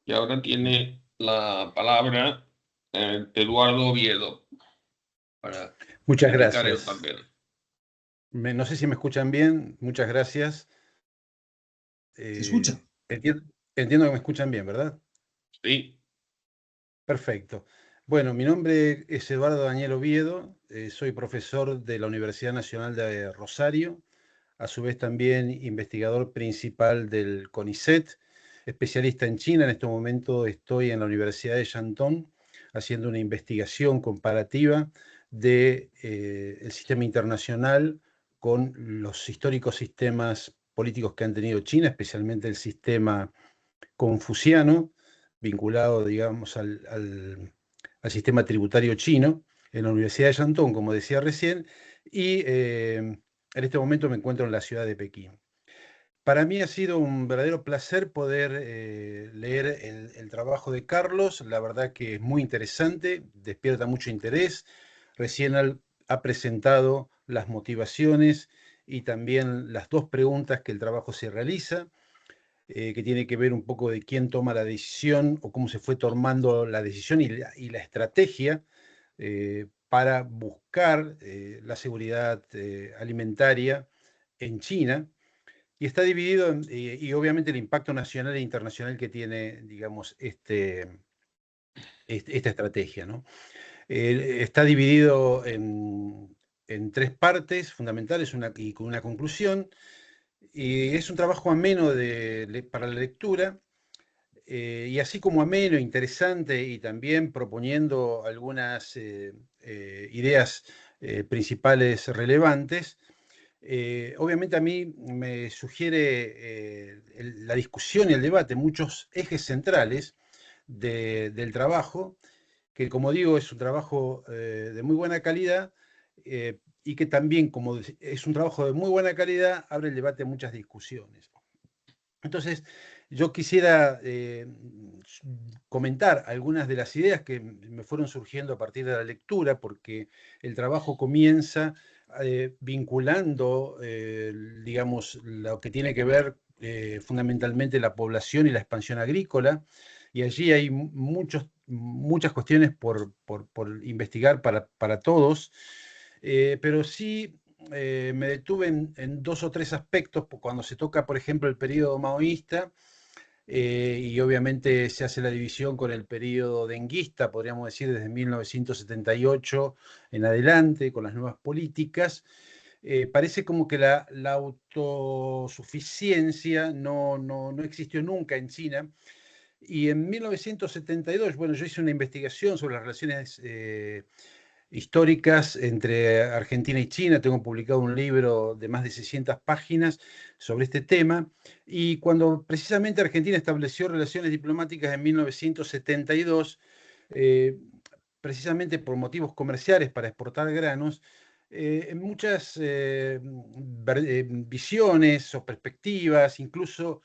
Y ahora tiene la palabra Eduardo Oviedo para Muchas explicar el gracias. papel. No sé si me escuchan bien. Muchas gracias. ¿Se escucha? Entiendo que me escuchan bien, ¿verdad? Sí, Perfecto. Bueno, mi nombre es Eduardo Daniel Oviedo. Soy profesor de la Universidad Nacional de Rosario. A su vez también investigador principal del CONICET, especialista en China. En este momento estoy en la Universidad de Shandong haciendo una investigación comparativa del sistema internacional con los históricos sistemas políticos que han tenido China, especialmente el sistema confuciano, vinculado, digamos, al sistema tributario chino, en la Universidad de Shandong, como decía recién, y en este momento me encuentro en la ciudad de Pekín. Para mí ha sido un verdadero placer poder leer el trabajo de Carlos. La verdad que es muy interesante, despierta mucho interés. Recién ha presentado las motivaciones y también las dos preguntas que el trabajo se realiza, que tiene que ver un poco de quién toma la decisión o cómo se fue tomando la decisión y la estrategia para buscar la seguridad alimentaria en China. Y está dividido, y obviamente el impacto nacional e internacional que tiene, digamos, esta estrategia, ¿no? Está dividido en tres partes fundamentales y con una conclusión. Y es un trabajo ameno para la lectura, y así como ameno, interesante y también proponiendo algunas ideas principales relevantes. Obviamente a mí me sugiere la discusión y el debate muchos ejes centrales del trabajo, que como digo es un trabajo de muy buena calidad, y que también como es un trabajo de muy buena calidad abre el debate a muchas discusiones. Entonces, yo quisiera comentar algunas de las ideas que me fueron surgiendo a partir de la lectura, porque el trabajo comienza vinculando, digamos, lo que tiene que ver fundamentalmente la población y la expansión agrícola, y allí hay muchas cuestiones por investigar para todos, pero sí me detuve en dos o tres aspectos cuando se toca, por ejemplo, el periodo maoísta, y obviamente se hace la división con el periodo denguista, podríamos decir, desde 1978 en adelante, con las nuevas políticas. Parece como que la autosuficiencia no existió nunca en China. Y en 1972, bueno, yo hice una investigación sobre las relaciones históricas entre Argentina y China. Tengo publicado un libro de más de 600 páginas sobre este tema. Y cuando precisamente Argentina estableció relaciones diplomáticas en 1972, eh, precisamente por motivos comerciales para exportar granos, en muchas visiones o perspectivas, incluso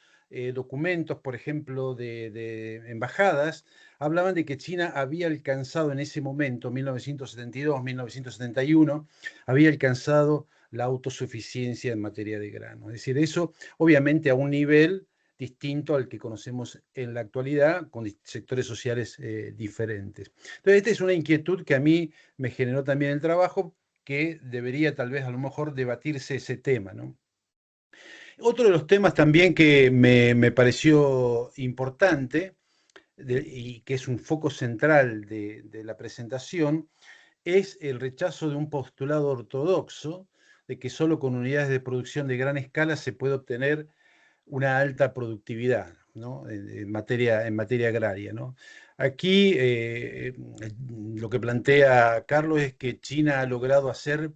documentos, por ejemplo, de embajadas, hablaban de que China había alcanzado en ese momento, 1972, 1971, había alcanzado la autosuficiencia en materia de grano. Es decir, eso obviamente a un nivel distinto al que conocemos en la actualidad, con sectores sociales diferentes. Entonces, esta es una inquietud que a mí me generó también el trabajo, que debería tal vez a lo mejor debatirse ese tema, ¿no? Otro de los temas también que me pareció importante y que es un foco central de la presentación es el rechazo de un postulado ortodoxo de que solo con unidades de producción de gran escala se puede obtener una alta productividad, ¿no? En materia agraria, ¿no? Aquí lo que plantea Carlos es que China ha logrado hacer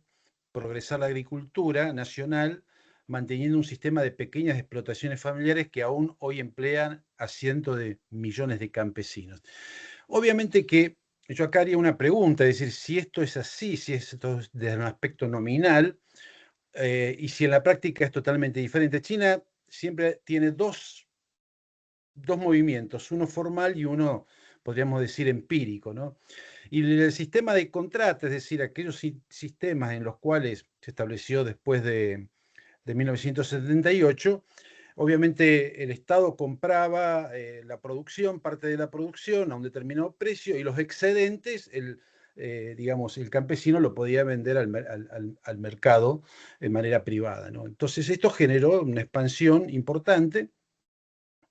progresar la agricultura nacional manteniendo un sistema de pequeñas explotaciones familiares que aún hoy emplean a cientos de millones de campesinos. Obviamente que yo acá haría una pregunta, es decir, si esto es así, si esto es desde un aspecto nominal, y si en la práctica es totalmente diferente. China siempre tiene dos movimientos, uno formal y uno, podríamos decir, empírico, ¿no? Y el sistema de contrata, es decir, aquellos sistemas en los cuales se estableció después de 1978, obviamente el Estado compraba la producción, parte de la producción a un determinado precio y los excedentes, digamos, el campesino lo podía vender al mercado de manera privada, ¿no? Entonces esto generó una expansión importante,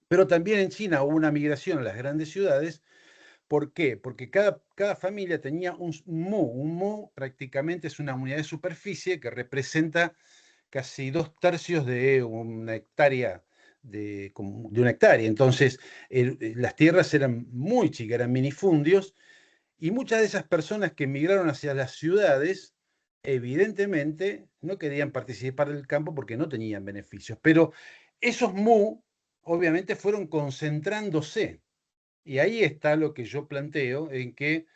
pero también en China hubo una migración a las grandes ciudades. ¿Por qué? Porque cada familia tenía un mu. Un mu prácticamente es una unidad de superficie que representa casi 2/3 de una hectárea, de una hectárea. Entonces, las tierras eran muy chicas, eran minifundios, y muchas de esas personas que emigraron hacia las ciudades, evidentemente, no querían participar del campo porque no tenían beneficios. Pero esos mu, obviamente, fueron concentrándose. Y ahí está lo que yo planteo, en que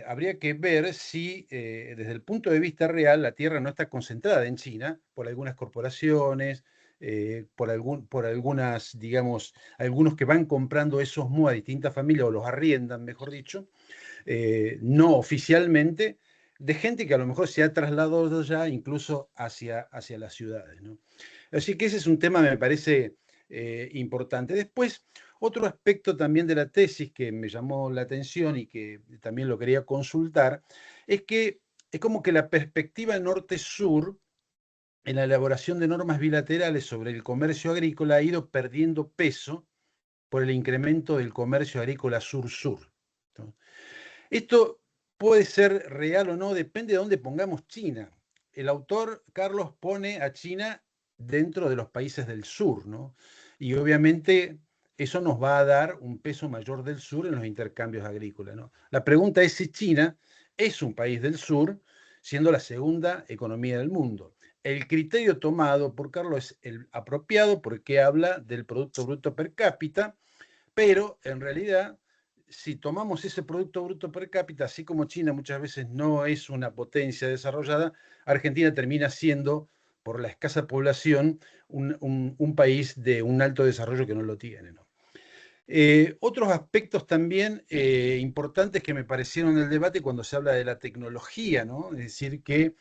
habría que ver si desde el punto de vista real la tierra no está concentrada en China por algunas corporaciones, por algunas, digamos, algunos que van comprando esos mu a distintas familias o los arriendan, mejor dicho, no oficialmente, de gente que a lo mejor se ha trasladado ya incluso hacia las ciudades, ¿no? Así que ese es un tema, me parece importante. Después, otro aspecto también de la tesis que me llamó la atención y que también lo quería consultar, es que es como que la perspectiva norte-sur en la elaboración de normas bilaterales sobre el comercio agrícola ha ido perdiendo peso por el incremento del comercio agrícola sur-sur, ¿no? Esto puede ser real o no, depende de dónde pongamos China. El autor, Carlos, pone a China dentro de los países del sur, ¿no? Y obviamente eso nos va a dar un peso mayor del sur en los intercambios agrícolas, ¿no? La pregunta es si China es un país del sur, siendo la segunda economía del mundo. El criterio tomado por Carlos es el apropiado porque habla del Producto Bruto Per cápita, pero en realidad, si tomamos ese Producto Bruto Per cápita, así como China muchas veces no es una potencia desarrollada, Argentina termina siendo, por la escasa población, un país de un alto desarrollo que no lo tiene, ¿no? Otros aspectos también importantes que me parecieron en el debate cuando se habla de la tecnología, ¿no? Es decir, que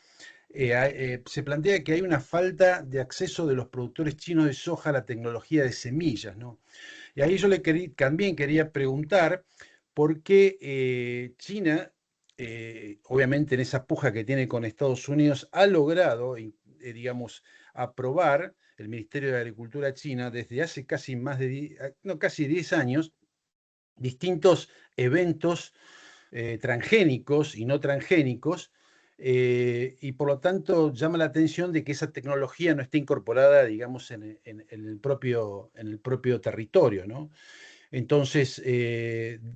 se plantea que hay una falta de acceso de los productores chinos de soja a la tecnología de semillas, ¿no? Y ahí yo también quería preguntar por qué China, obviamente en esa puja que tiene con Estados Unidos, ha logrado, digamos, aprobar el Ministerio de Agricultura china desde hace casi casi 10 años, distintos eventos transgénicos y no transgénicos, y por lo tanto llama la atención de que esa tecnología no esté incorporada, digamos, en el propio territorio, ¿no? Entonces,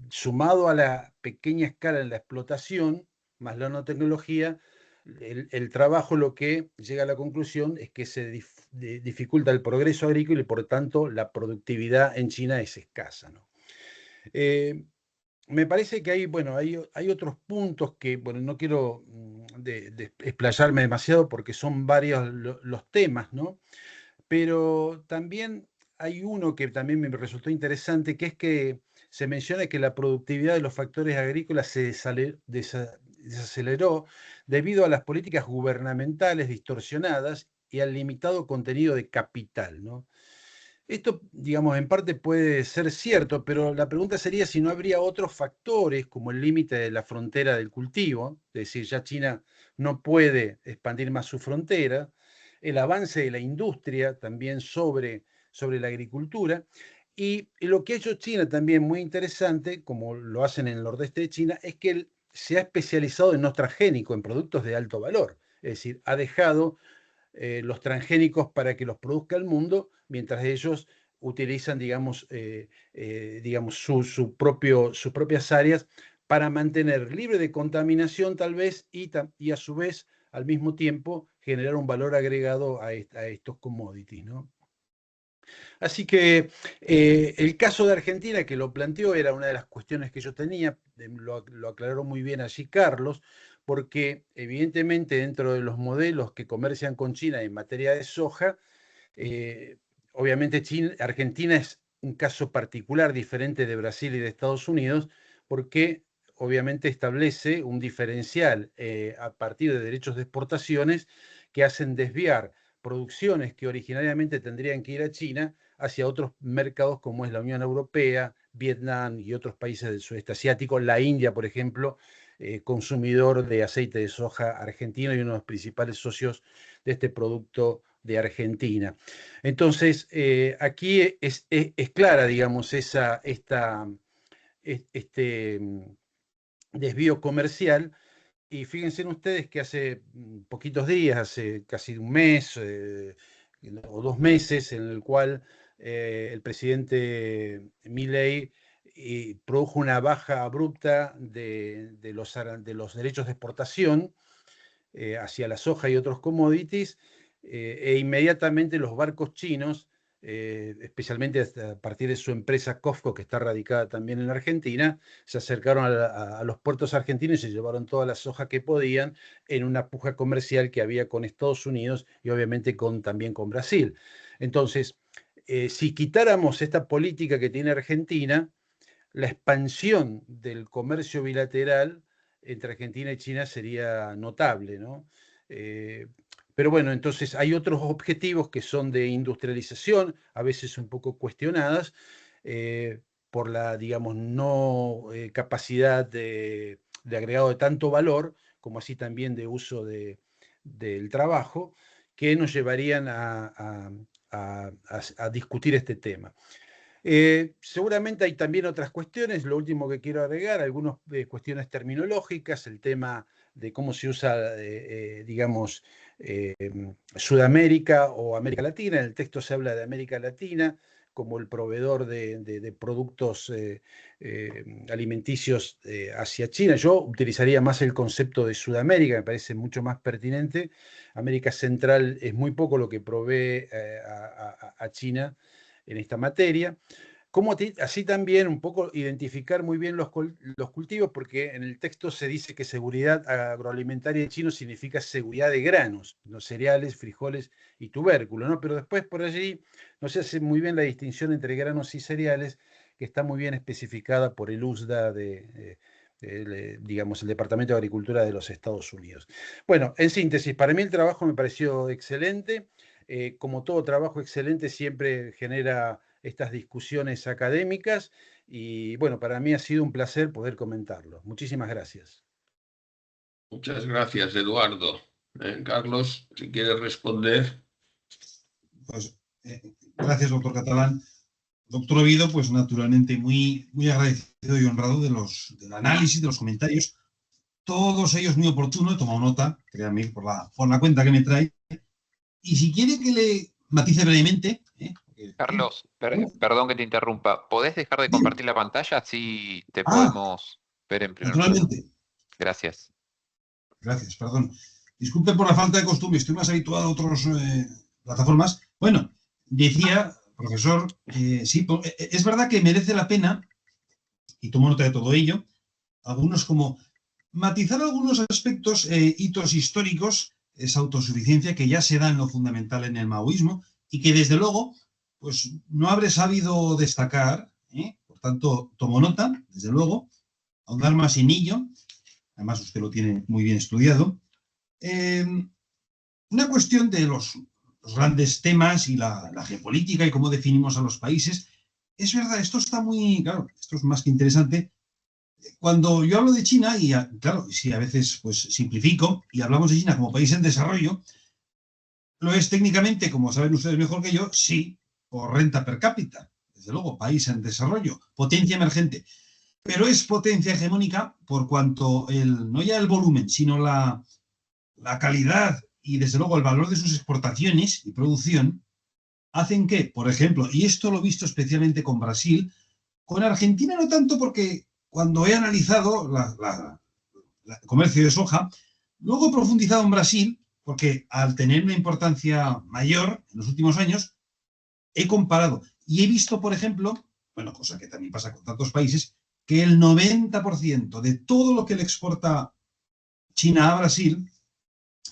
sumado a la pequeña escala en la explotación, más la nanotecnología, el trabajo lo que llega a la conclusión es que se dificulta el progreso agrícola y por tanto la productividad en China es escasa, ¿no? Me parece que bueno, hay otros puntos que, bueno, no quiero explayarme demasiado porque son varios los temas, ¿no? Pero también hay uno que también me resultó interesante, que es que se menciona que la productividad de los factores agrícolas se desaceleró debido a las políticas gubernamentales distorsionadas y al limitado contenido de capital, ¿no? Esto, digamos, en parte puede ser cierto, pero la pregunta sería si no habría otros factores como el límite de la frontera del cultivo, es decir, ya China no puede expandir más su frontera, el avance de la industria también sobre la agricultura, y lo que ha hecho China también muy interesante, como lo hacen en el nordeste de China, es que se ha especializado en no transgénico, en productos de alto valor, es decir, ha dejado los transgénicos para que los produzca el mundo, mientras ellos utilizan, digamos, sus propias áreas para mantener libre de contaminación tal vez y a su vez al mismo tiempo generar un valor agregado a estos commodities, ¿no? Así que el caso de Argentina, que lo planteó, era una de las cuestiones que yo tenía, lo aclaró muy bien allí Carlos, porque evidentemente dentro de los modelos que comercian con China en materia de soja, obviamente Argentina es un caso particular diferente de Brasil y de Estados Unidos, porque obviamente establece un diferencial a partir de derechos de exportaciones que hacen desviar producciones que originariamente tendrían que ir a China hacia otros mercados como es la Unión Europea, Vietnam y otros países del sudeste asiático. La India, por ejemplo, consumidor de aceite de soja argentino y uno de los principales socios de este producto de Argentina. Entonces, aquí es clara, digamos, este desvío comercial. Y fíjense ustedes que hace poquitos días, hace casi un mes o 2 meses, en el cual el presidente Milei produjo una baja abrupta de los derechos de exportación hacia la soja y otros commodities, e inmediatamente los barcos chinos, especialmente a partir de su empresa COFCO, que está radicada también en Argentina, se acercaron a los puertos argentinos y se llevaron toda la soja que podían en una puja comercial que había con Estados Unidos y obviamente también con Brasil. Entonces, si quitáramos esta política que tiene Argentina, la expansión del comercio bilateral entre Argentina y China sería notable, ¿no? Pero bueno, entonces hay otros objetivos que son de industrialización, a veces un poco cuestionadas, por la, digamos, no capacidad de agregado de tanto valor, como así también de uso del trabajo, que nos llevarían a discutir este tema. Seguramente hay también otras cuestiones, lo último que quiero agregar, algunas cuestiones terminológicas, el tema de cómo se usa, digamos, Sudamérica o América Latina. En el texto se habla de América Latina como el proveedor de productos alimenticios hacia China. Yo utilizaría más el concepto de Sudamérica, me parece mucho más pertinente. América Central es muy poco lo que provee a China en esta materia. Como así también un poco identificar muy bien los cultivos, porque en el texto se dice que seguridad agroalimentaria en chino significa seguridad de granos, los cereales, frijoles y tubérculos, ¿no? Pero después por allí no se hace muy bien la distinción entre granos y cereales, que está muy bien especificada por el USDA digamos, el Departamento de Agricultura de los Estados Unidos. Bueno, en síntesis, para mí el trabajo me pareció excelente. Como todo trabajo excelente, siempre genera estas discusiones académicas y bueno, para mí ha sido un placer poder comentarlo. Muchísimas gracias. Muchas gracias, Eduardo. Carlos, si quieres responder. Pues gracias, doctor Catalán. Doctor Oviedo, pues naturalmente muy, muy agradecido y honrado del análisis, de los comentarios, todos ellos muy oportunos. He tomado nota, créanme, por la cuenta que me trae. Y si quiere que le matice brevemente... Carlos, perdón que te interrumpa. ¿Podés dejar de compartir la pantalla? Así te podemos ver en primer plano. Naturalmente. Gracias. Gracias, perdón. Disculpe por la falta de costumbre, estoy más habituado a otras plataformas. Bueno, decía, profesor, sí, es verdad que merece la pena, y tomo nota de todo ello, algunos como matizar algunos aspectos, hitos históricos, esa autosuficiencia que ya se da en lo fundamental en el maoísmo y que desde luego pues no habré sabido destacar, por tanto tomo nota, desde luego, ahondar más en ello, además usted lo tiene muy bien estudiado. Una cuestión de los grandes temas y la geopolítica y cómo definimos a los países. Es verdad, esto está muy, claro, esto es más que interesante. Cuando yo hablo de China, y claro, si a veces pues simplifico y hablamos de China como país en desarrollo, lo es técnicamente, como saben ustedes mejor que yo, sí, por renta per cápita, desde luego, país en desarrollo, potencia emergente, pero es potencia hegemónica por cuanto no ya el volumen, sino la calidad y desde luego el valor de sus exportaciones y producción hacen que, por ejemplo, y esto lo he visto especialmente con Brasil, con Argentina no tanto porque cuando he analizado el comercio de soja, luego he profundizado en Brasil porque al tener una importancia mayor en los últimos años, he comparado y he visto, por ejemplo, bueno, cosa que también pasa con tantos países, que el 90% de todo lo que le exporta China a Brasil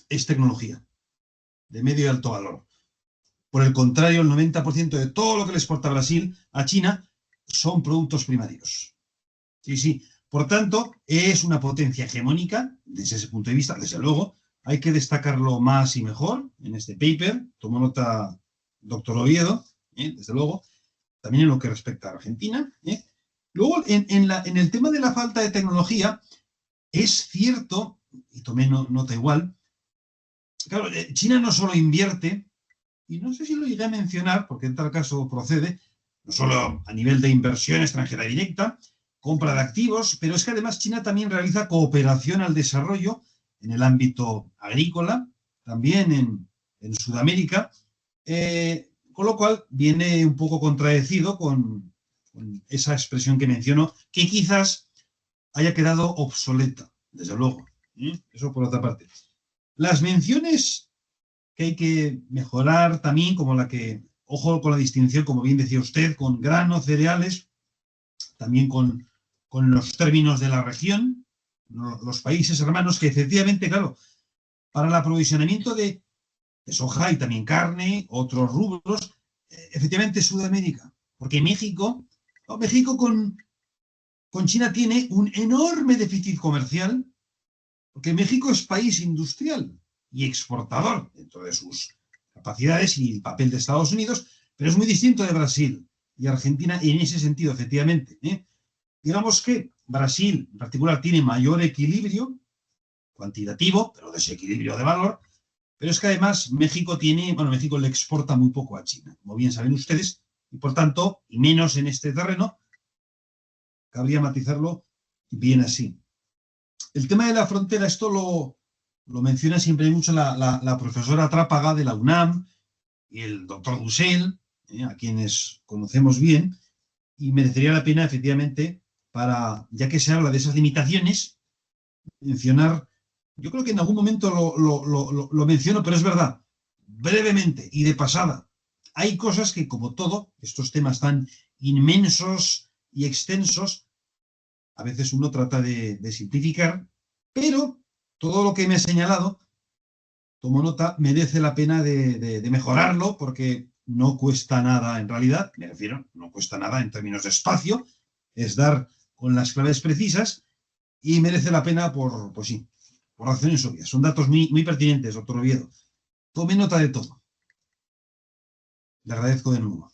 es tecnología de medio y alto valor. Por el contrario, el 90% de todo lo que le exporta Brasil a China son productos primarios. Sí, sí. Por tanto, es una potencia hegemónica, desde ese punto de vista, desde luego, hay que destacarlo más y mejor en este paper. Tomó nota doctor Oviedo, desde luego, también en lo que respecta a Argentina. Luego, en el tema de la falta de tecnología, es cierto, y tomé nota igual, claro, China no solo invierte, y no sé si lo llegué a mencionar, porque en tal caso procede, no solo a nivel de inversión extranjera directa, compra de activos, pero es que además China también realiza cooperación al desarrollo en el ámbito agrícola, también en Sudamérica, con lo cual viene un poco contradecido con esa expresión que menciono, que quizás haya quedado obsoleta, desde luego. Eso por otra parte. Las menciones que hay que mejorar también, como la que, ojo con la distinción, como bien decía usted, con granos, cereales, también con los términos de la región, los países hermanos, que efectivamente, claro, para el aprovisionamiento de soja y también carne, otros rubros, efectivamente Sudamérica, porque México con China tiene un enorme déficit comercial, porque México es país industrial y exportador dentro de sus capacidades y el papel de Estados Unidos, pero es muy distinto de Brasil y Argentina en ese sentido, efectivamente. Digamos que Brasil en particular tiene mayor equilibrio cuantitativo, pero desequilibrio de valor, pero es que además México le exporta muy poco a China, como bien saben ustedes, y por tanto, y menos en este terreno, cabría matizarlo bien así. El tema de la frontera, esto lo menciona siempre mucho la profesora Trápaga de la UNAM y el doctor Dussel, a quienes conocemos bien, y merecería la pena, efectivamente, ya que se habla de esas limitaciones, mencionar, yo creo que en algún momento lo menciono, pero es verdad, brevemente y de pasada. Hay cosas que, como todo, estos temas tan inmensos y extensos, a veces uno trata de simplificar, pero todo lo que me he señalado, tomo nota, merece la pena de mejorarlo, porque no cuesta nada en realidad, me refiero, no cuesta nada en términos de espacio, es dar con las claves precisas y merece la pena por razones obvias. Son datos muy, muy pertinentes, doctor Oviedo. Tome nota de todo. Le agradezco de nuevo.